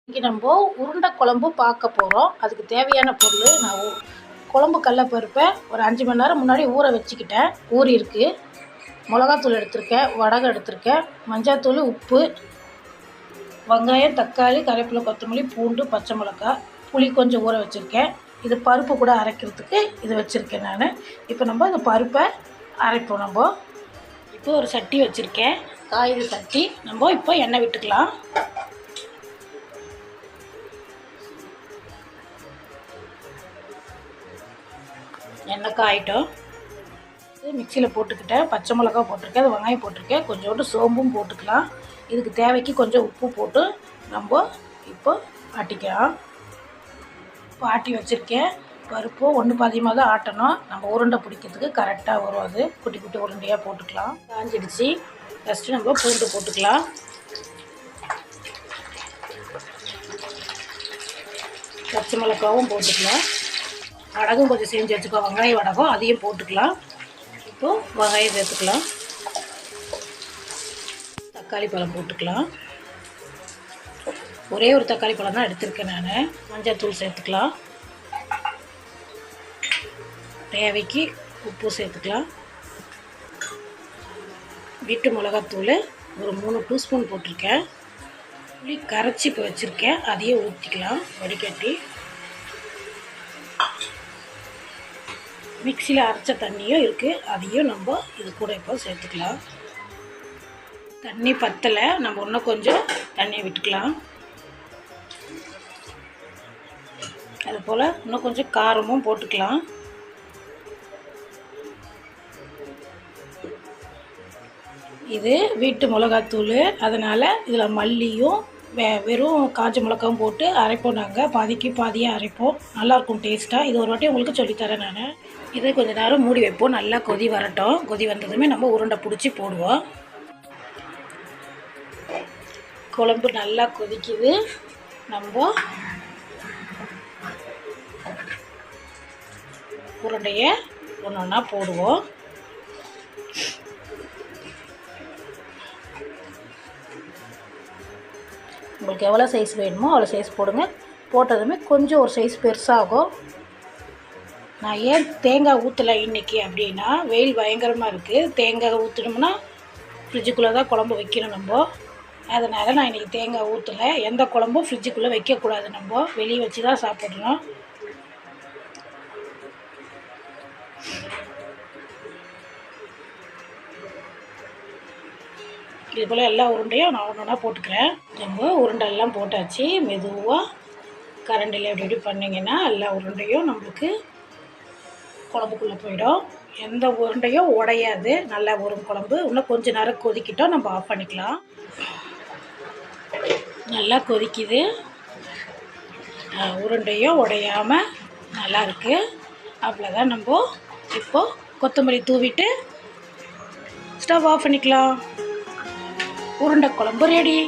இன்றைக்கி நம்ம உருண்டை குழம்பு பார்க்க போகிறோம். அதுக்கு தேவையான பொருள், நான் குழம்பு கடலப்பருப்பை ஒரு 5 மணி நேரம் முன்னாடி ஊற வச்சுக்கிட்டேன். ஊறியிருக்கு. மிளகாத்தூள் எடுத்திருக்கேன், வடகம் எடுத்திருக்கேன், மஞ்சாத்தூள், உப்பு, வெங்காயம், தக்காளி, கருவேப்பிலை, கொத்தமல்லி, பூண்டு, பச்சை மிளகாய், புளி கொஞ்சம் ஊற வச்சுருக்கேன். இது பருப்பு கூட அரைக்கிறதுக்கு இது வச்சுருக்கேன் நான். இப்போ நம்ம இந்த பருப்பை அரைப்போம். நம்ம இப்போ ஒரு சட்டி வச்சுருக்கேன், காய்கறி சட்டி. நம்ம இப்போ எண்ணெய் விட்டுக்கலாம். எண்ணெய் காயிட்டோம். மிக்சியில் போட்டுக்கிட்டேன், பச்சை மிளகா போட்டிருக்கேன், அது வெங்காயம் போட்டிருக்கேன், கொஞ்சோண்டு சோம்பும் போட்டுக்கலாம். இதுக்கு தேவைக்கு கொஞ்சம் உப்பு போட்டு நம்ம இப்போ ஆட்டிக்கலாம். இப்போ ஆட்டி வச்சுருக்கேன். பருப்பு ஒன்று பாதியமாக தான் ஆட்டணும். நம்ம உருண்டை பிடிக்கிறதுக்கு கரெக்டாக வரும். அது குட்டி குட்டி உருண்டையாக போட்டுக்கலாம். காஞ்சிடுச்சு. ஃபஸ்ட்டு நம்ம பூண்டு போட்டுக்கலாம். பச்சை மிளகாவும் போட்டுக்கலாம். வடகம் கொஞ்சம் செஞ்சு வச்சுக்கோ, வெங்காய வடகம், அதையும் போட்டுக்கலாம். இப்போது வெங்காயம் சேர்த்துக்கலாம். தக்காளி பழம் போட்டுக்கலாம். ஒரே ஒரு தக்காளி பழம் தான் எடுத்திருக்கேன் நான். மஞ்சள் தூள் சேர்த்துக்கலாம். தேவைக்கு உப்பு சேர்த்துக்கலாம். வீட்டு மிளகாத்தூள் ஒரு 3 டீஸ்பூன் போட்டிருக்கேன். புளி கரைச்சி இப்போ வச்சுருக்கேன், அதையும் ஊற்றிக்கலாம். வடிகட்டி மிக்சியில் அரைச்ச தண்ணியும் இருக்குது, அதையும் நம்ம இது கூட இப்போ சேர்த்துக்கலாம். தண்ணி பத்தலை, நம்ம இன்னும் கொஞ்சம் தண்ணியை விட்டுக்கலாம். அதுபோல் இன்னும் கொஞ்சம் காரமும் போட்டுக்கலாம். இது வீட்டு மிளகாத்தூள், அதனால் இதில் மல்லியும் வெறும் காஞ்ச மிளகாவும் போட்டு அரைப்போம். நாங்கள் பாதிக்கு பாதியாக அரைப்போம். நல்லாயிருக்கும் டேஸ்ட்டாக. இது ஒரு வாட்டி உங்களுக்கு சொல்லித்தரேன் நான். இதை கொஞ்சம் நேரம் மூடி வைப்போம். நல்லா கொதி வரட்டும். கொதி வந்ததுமே நம்ம உருண்டை பிடிச்சி போடுவோம். குழம்பு நல்லா கொதிக்குது. நம்ம உருண்டையை ஒன்று ஒன்றா போடுவோம். உங்களுக்கு எவ்வளோ சைஸ் வேணுமோ அவ்வளோ சைஸ் போடுங்க. போட்டதுமே கொஞ்சம் ஒரு சைஸ் பெருசாகும். நான் ஏன் தேங்காய் ஊற்றலை இன்றைக்கி அப்படின்னா, வெயில் பயங்கரமாக இருக்குது. தேங்காய் ஊற்றணும்னா ஃப்ரிட்ஜுக்குள்ளே தான் குழம்பு வைக்கணும் நம்ம. அதனால் நான் இன்றைக்கி தேங்காய் ஊற்றலை. எந்த குழம்பும் ஃப்ரிட்ஜுக்குள்ளே வைக்கக்கூடாது. நம்ம வெளியே வச்சு தான் சாப்பிட்றோம். இது போல் எல்லா உருண்டையும் நான் ஒன்று ஒன்றா போட்டுக்கிறேன். நம்ம உருண்டெல்லாம் போட்டாச்சு. மெதுவாக கரண்டில் எப்படி எப்படி பண்ணிங்கன்னா எல்லா உருண்டையும் நம்மளுக்கு குழம்புக்குள்ளே போயிடும். எந்த உருண்டையும் உடையாது. நல்லா வரும் குழம்பு. இன்னும் கொஞ்சம் நேரம் கொதிக்கிட்டோம், நம்ம ஆஃப் பண்ணிக்கலாம். நல்லா கொதிக்குது. உருண்டையும் உடையாமல் நல்லா இருக்குது. அவ்வளோதான். நம்ம இப்போது கொத்தமல்லி தூவிட்டு ஸ்டவ் ஆஃப் பண்ணிக்கலாம். உருண்டை குழம்பு ரெடி.